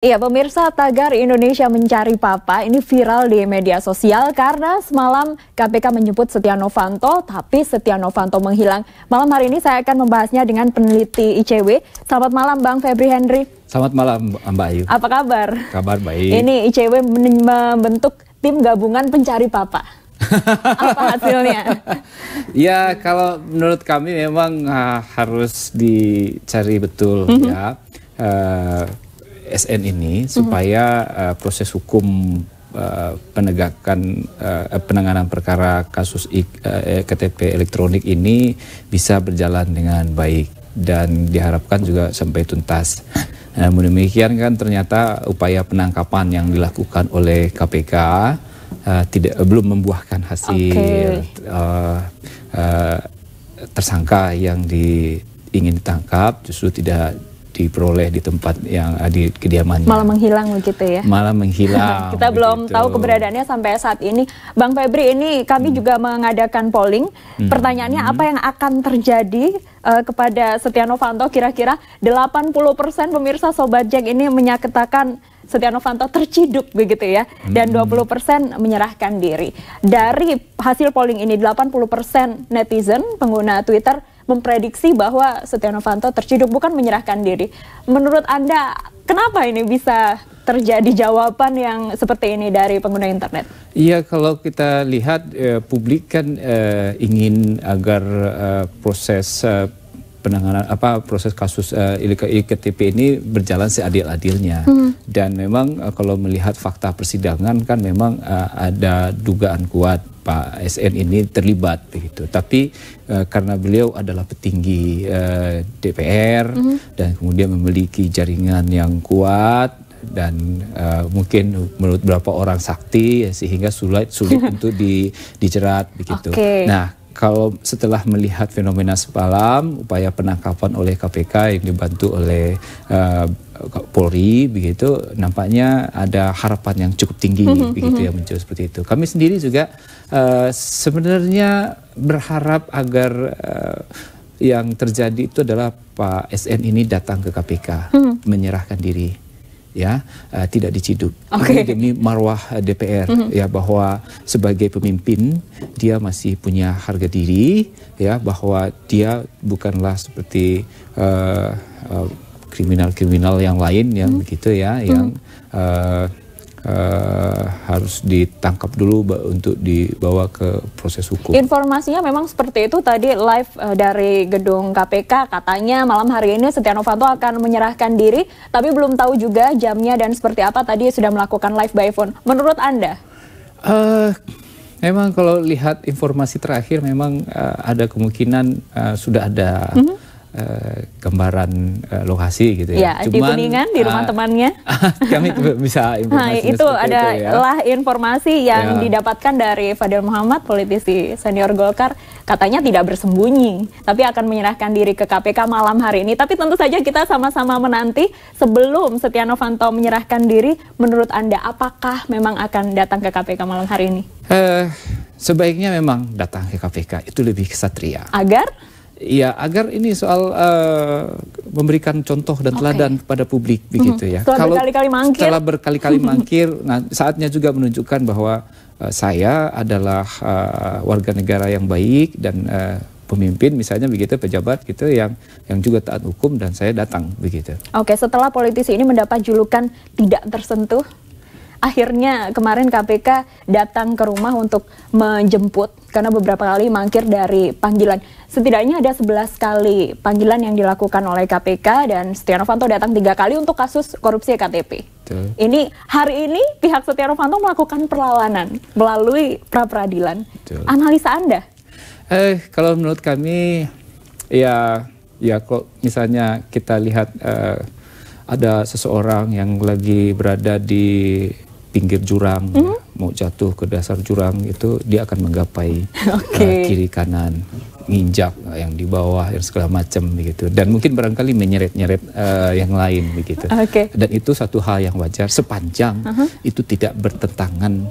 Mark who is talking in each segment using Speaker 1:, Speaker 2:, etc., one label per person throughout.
Speaker 1: Iya, pemirsa, tagar Indonesia Mencari Papa ini viral di media sosial karena semalam KPK menjemput Setia Novanto, tapi Setia Novanto menghilang. Malam hari ini saya akan membahasnya dengan peneliti ICW. Selamat malam, Bang Febri Henry.
Speaker 2: Selamat malam, Mbak Ayu.
Speaker 1: Apa kabar?
Speaker 2: Kabar baik.
Speaker 1: Ini ICW membentuk tim gabungan pencari Papa. Apa hasilnya?
Speaker 2: Ya, kalau menurut kami memang harus dicari betul ya. SN ini supaya proses hukum penanganan perkara kasus KTP elektronik ini bisa berjalan dengan baik dan diharapkan juga sampai tuntas. Namun demikian kan ternyata upaya penangkapan yang dilakukan oleh KPK belum membuahkan hasil. Tersangka yang ingin ditangkap justru tidak diperoleh di tempat yang di kediamannya.
Speaker 1: Malah menghilang begitu ya?
Speaker 2: Malah menghilang.
Speaker 1: Kita belum tahu keberadaannya sampai saat ini. Bang Febri, ini kami juga mengadakan polling. Pertanyaannya apa yang akan terjadi kepada Setia Novanto? Kira-kira 80% pemirsa Sobat Jack ini menyatakan Setia Novanto terciduk begitu ya, dan 20% menyerahkan diri. Dari hasil polling ini 80% netizen pengguna Twitter memprediksi bahwa Setia Novanto terciduk, bukan menyerahkan diri. Menurut Anda, kenapa ini bisa terjadi jawaban yang seperti ini dari pengguna internet?
Speaker 2: Iya, kalau kita lihat publik kan ingin agar proses penanganan proses kasus iktp ini berjalan seadil-adilnya. Dan memang kalau melihat fakta persidangan kan memang ada dugaan kuat Pak SN ini terlibat begitu. Tapi karena beliau adalah petinggi DPR dan kemudian memiliki jaringan yang kuat dan mungkin menurut beberapa orang sakti sehingga sulit untuk dijerat begitu. Nah, kalau setelah melihat fenomena semalam, upaya penangkapan oleh KPK yang dibantu oleh Polri begitu, nampaknya ada harapan yang cukup tinggi begitu yang muncul seperti itu. Kami sendiri juga sebenarnya berharap agar yang terjadi itu adalah Pak SN ini datang ke KPK, menyerahkan diri. Ya, tidak diciduk. Ini demi marwah DPR ya, bahwa sebagai pemimpin dia masih punya harga diri ya, bahwa dia bukanlah seperti kriminal-kriminal yang lain yang begitu ya, yang harus ditangkap dulu untuk dibawa ke proses hukum.
Speaker 1: Informasinya memang seperti itu tadi live dari gedung KPK, katanya malam hari ini Setia Novanto akan menyerahkan diri, tapi belum tahu juga jamnya dan seperti apa. Tadi sudah melakukan live by phone. Menurut Anda?
Speaker 2: Memang kalau lihat informasi terakhir memang ada kemungkinan sudah ada gambaran lokasi gitu ya.
Speaker 1: Cuman, di Kuningan di rumah temannya.
Speaker 2: Kami bisa informasi
Speaker 1: itu adalah informasi yang didapatkan dari Fadil Muhammad, politisi senior Golkar, katanya tidak bersembunyi, tapi akan menyerahkan diri ke KPK malam hari ini. Tapi tentu saja kita sama-sama menanti sebelum Setia Novanto menyerahkan diri. Menurut Anda, apakah memang akan datang ke KPK malam hari ini?
Speaker 2: Sebaiknya memang datang ke KPK, itu lebih kesatria.
Speaker 1: Agar?
Speaker 2: Ya, agar ini soal memberikan contoh dan teladan kepada publik begitu ya.
Speaker 1: Setelah
Speaker 2: berkali-kali mangkir, nah saatnya juga menunjukkan bahwa saya adalah warga negara yang baik dan pemimpin misalnya begitu, pejabat gitu yang juga taat hukum, dan saya datang begitu.
Speaker 1: Oke, setelah politisi ini mendapat julukan tidak tersentuh, akhirnya kemarin KPK datang ke rumah untuk menjemput karena beberapa kali mangkir dari panggilan. Setidaknya ada 11 kali panggilan yang dilakukan oleh KPK dan Setia Novanto datang 3 kali untuk kasus korupsi KTP. Ini hari ini pihak Setia Novanto melakukan perlawanan melalui pra-peradilan. Analisa Anda?
Speaker 2: Kalau menurut kami ya kalau misalnya kita lihat ada seseorang yang lagi berada di pinggir jurang, mau jatuh ke dasar jurang, itu dia akan menggapai kiri kanan. nginjak yang di bawah, yang segala macam begitu. Dan mungkin barangkali menyeret-nyeret yang lain begitu. Dan itu satu hal yang wajar sepanjang itu tidak bertentangan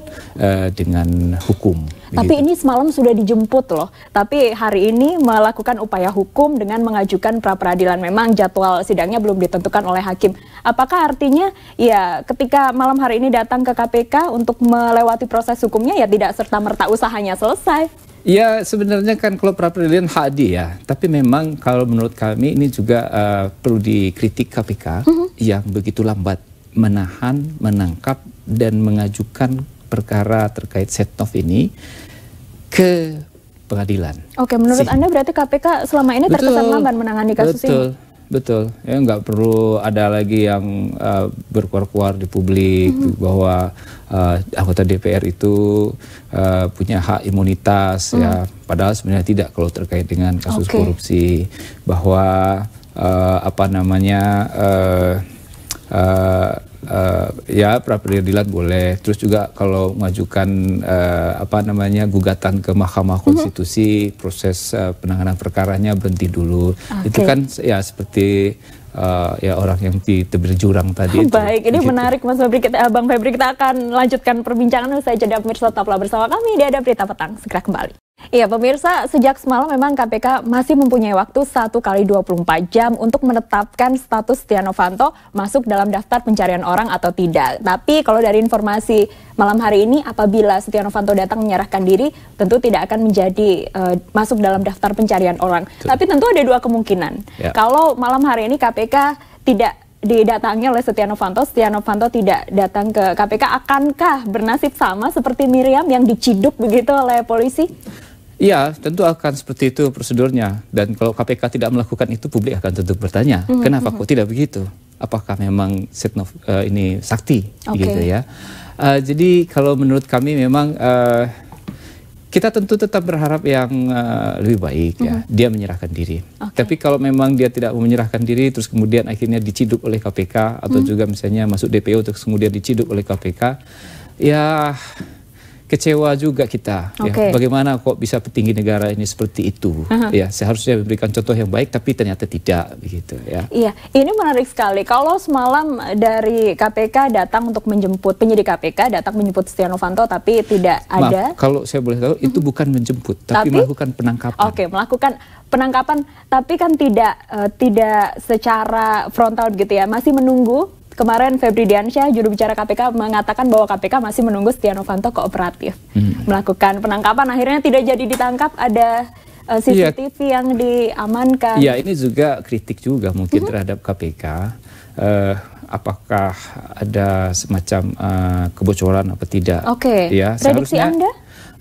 Speaker 2: dengan hukum.
Speaker 1: Tapi
Speaker 2: begitu.
Speaker 1: ini semalam sudah dijemput loh. Tapi hari ini melakukan upaya hukum dengan mengajukan pra-peradilan. Memang jadwal sidangnya belum ditentukan oleh hakim. Apakah artinya ya ketika malam hari ini datang ke KPK untuk melewati proses hukumnya ya tidak serta-merta usahanya selesai?
Speaker 2: Ya sebenarnya kan kalau pra-peradilan hak dia, tapi memang kalau menurut kami ini juga perlu dikritik KPK yang begitu lambat menahan, menangkap dan mengajukan perkara terkait Setnov ini ke pengadilan.
Speaker 1: Oke, menurut Anda berarti KPK selama ini terkesan lamban menangani kasus ini?
Speaker 2: Betul, ya nggak perlu ada lagi yang berkuar-kuar di publik bahwa anggota DPR itu punya hak imunitas ya, padahal sebenarnya tidak kalau terkait dengan kasus korupsi, bahwa ya pra-peradilan boleh. Terus juga kalau mengajukan gugatan ke Mahkamah Konstitusi, proses penanganan perkaranya berhenti dulu. Itu kan ya seperti ya orang yang di tebing jurang tadi.
Speaker 1: Baik, ini menarik Mas Febri. Bang Febri, kita akan lanjutkan perbincangan usai jeda. Pemirsa, tetaplah bersama kami di Ada Berita Petang. Segera kembali. Iya pemirsa, sejak semalam memang KPK masih mempunyai waktu 1 kali 24 jam untuk menetapkan status Setia Novanto masuk dalam daftar pencarian orang atau tidak. Tapi kalau dari informasi malam hari ini, apabila Setia Novanto datang menyerahkan diri, tentu tidak akan menjadi masuk dalam daftar pencarian orang. Tapi tentu ada dua kemungkinan. Kalau malam hari ini KPK tidak didatangi oleh Setia Novanto tidak datang ke KPK, akankah bernasib sama seperti Miriam yang diciduk begitu oleh polisi?
Speaker 2: Ya, tentu akan seperti itu prosedurnya. Dan kalau KPK tidak melakukan itu, publik akan tentu bertanya, kenapa kok tidak begitu? Apakah memang Setnov ini sakti? Gitu ya. Jadi kalau menurut kami memang kita tentu tetap berharap yang lebih baik ya, dia menyerahkan diri. Tapi kalau memang dia tidak mau menyerahkan diri, terus kemudian akhirnya diciduk oleh KPK, atau juga misalnya masuk DPO terus kemudian diciduk oleh KPK, ya kecewa juga kita. Ya, bagaimana kok bisa petinggi negara ini seperti itu? Ya, seharusnya memberikan contoh yang baik, tapi ternyata tidak begitu. Ya.
Speaker 1: Iya, ini menarik sekali. Kalau semalam dari KPK datang untuk menjemput, penyidik KPK datang menjemput Setia Novanto, tapi tidak ada.
Speaker 2: Kalau saya boleh tahu, itu bukan menjemput, tapi melakukan penangkapan.
Speaker 1: Melakukan penangkapan, tapi kan tidak secara frontal gitu ya, masih menunggu. Kemarin Febri Diansyah, juru bicara KPK, mengatakan bahwa KPK masih menunggu Setia Novanto kooperatif melakukan penangkapan. Akhirnya tidak jadi ditangkap, ada CCTV yang diamankan.
Speaker 2: Iya, ini juga kritik juga mungkin terhadap KPK. Apakah ada semacam kebocoran apa tidak? Ya,
Speaker 1: prediksi Anda?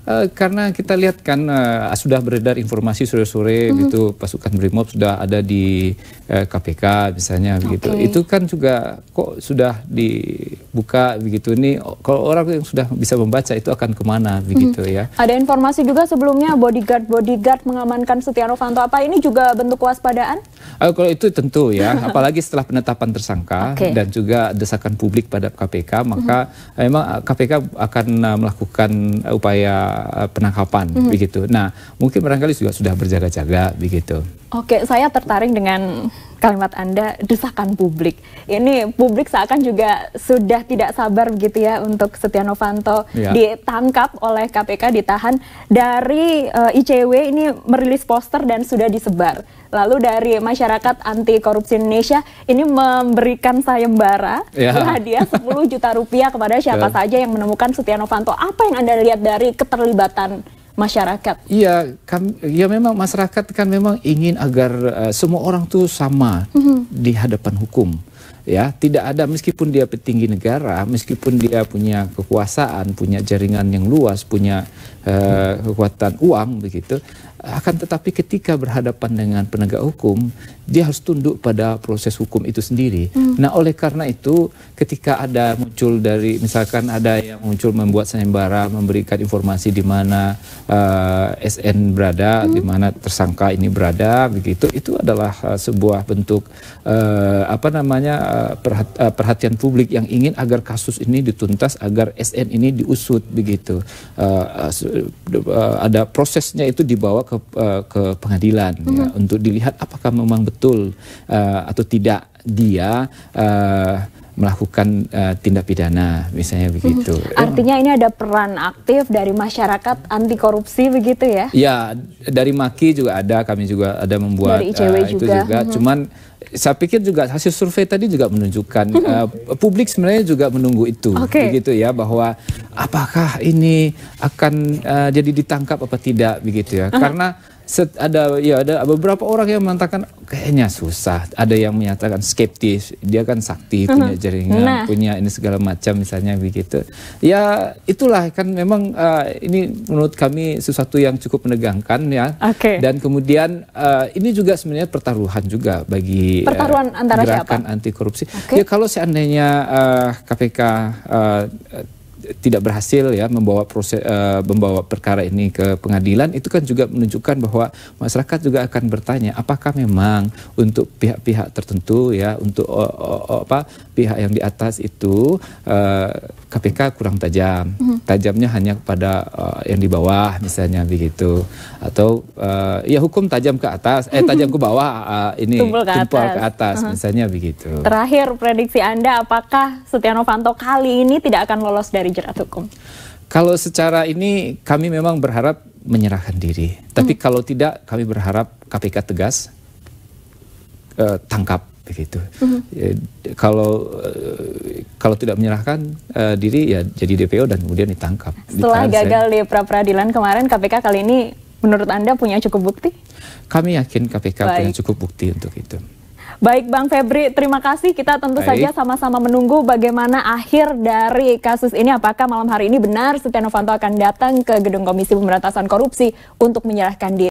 Speaker 2: Karena kita lihat kan sudah beredar informasi sore-sore gitu, pasukan Brimob sudah ada di KPK misalnya begitu. Itu kan juga kok sudah dibuka begitu. Ini kalau orang yang sudah bisa membaca itu akan kemana begitu ya. Ada
Speaker 1: informasi juga sebelumnya bodyguard mengamankan Setia Novanto. Apa ini juga bentuk kewaspadaan?
Speaker 2: Kalau itu tentu ya, apalagi setelah penetapan tersangka dan juga desakan publik pada KPK, maka memang KPK akan melakukan upaya penangkapan begitu. Nah, mungkin barangkali juga sudah berjaga-jaga begitu.
Speaker 1: Oke, saya tertarik dengan kalimat Anda, desakan publik. Ini publik seakan juga sudah tidak sabar begitu ya untuk Setia Novanto ditangkap oleh KPK, ditahan. Dari ICW ini merilis poster dan sudah disebar. Lalu dari Masyarakat Anti Korupsi Indonesia ini memberikan sayembara hadiah 10 juta rupiah kepada siapa saja yang menemukan Setia Novanto. Apa yang Anda lihat dari keterlibatan masyarakat?
Speaker 2: Iya, ya memang masyarakat kan memang ingin agar semua orang tuh sama di hadapan hukum. Ya, tidak ada, meskipun dia petinggi negara, meskipun dia punya kekuasaan, punya jaringan yang luas, punya kekuatan uang begitu, akan tetapi ketika berhadapan dengan penegak hukum, dia harus tunduk pada proses hukum itu sendiri. Nah, oleh karena itu ketika ada muncul dari, misalkan ada yang muncul membuat sayembara, memberikan informasi di mana SN berada, di mana tersangka ini berada, begitu, itu adalah sebuah bentuk perhatian publik yang ingin agar kasus ini dituntas, agar SN ini diusut begitu. Ada prosesnya itu dibawa ke pengadilan ya, untuk dilihat apakah memang betul atau tidak dia melakukan tindak pidana, misalnya begitu.
Speaker 1: Artinya ini ada peran aktif dari masyarakat anti korupsi begitu ya?
Speaker 2: Ya, dari MAKI juga ada, kami juga ada membuat
Speaker 1: dari ICW
Speaker 2: itu juga. Cuman saya pikir juga hasil survei tadi juga menunjukkan publik sebenarnya juga menunggu itu, begitu ya, bahwa apakah ini akan jadi ditangkap apa tidak, begitu ya. Karena ada beberapa orang yang mengatakan kayaknya susah, ada yang menyatakan skeptis, dia kan sakti, punya jaringan, punya ini segala macam misalnya begitu. Ya itulah kan memang ini menurut kami sesuatu yang cukup menegangkan ya. Dan kemudian ini juga sebenarnya pertaruhan juga bagi
Speaker 1: antara
Speaker 2: gerakan anti korupsi. Ya kalau seandainya KPK tidak berhasil ya membawa perkara ini ke pengadilan, itu kan juga menunjukkan bahwa masyarakat juga akan bertanya apakah memang untuk pihak-pihak tertentu ya, untuk pihak yang di atas itu KPK kurang tajam, tajamnya hanya kepada yang di bawah misalnya begitu, atau ya hukum tajam ke atas, tajam ke bawah, ini tumpul ke atas misalnya begitu.
Speaker 1: Terakhir, prediksi Anda apakah Setia Novanto kali ini tidak akan lolos dari jerat hukum?
Speaker 2: Kalau secara ini kami memang berharap menyerahkan diri, tapi kalau tidak kami berharap KPK tegas, tangkap begitu. Kalau tidak menyerahkan diri ya jadi DPO dan kemudian ditangkap.
Speaker 1: Setelah gagal di pra-peradilan kemarin, KPK kali ini menurut Anda punya cukup bukti?
Speaker 2: Kami yakin KPK punya cukup bukti untuk itu.
Speaker 1: Baik Bang Febri, terima kasih. Kita tentu saja sama-sama menunggu bagaimana akhir dari kasus ini. Apakah malam hari ini benar Setia Novanto akan datang ke Gedung Komisi Pemberantasan Korupsi untuk menyerahkan diri?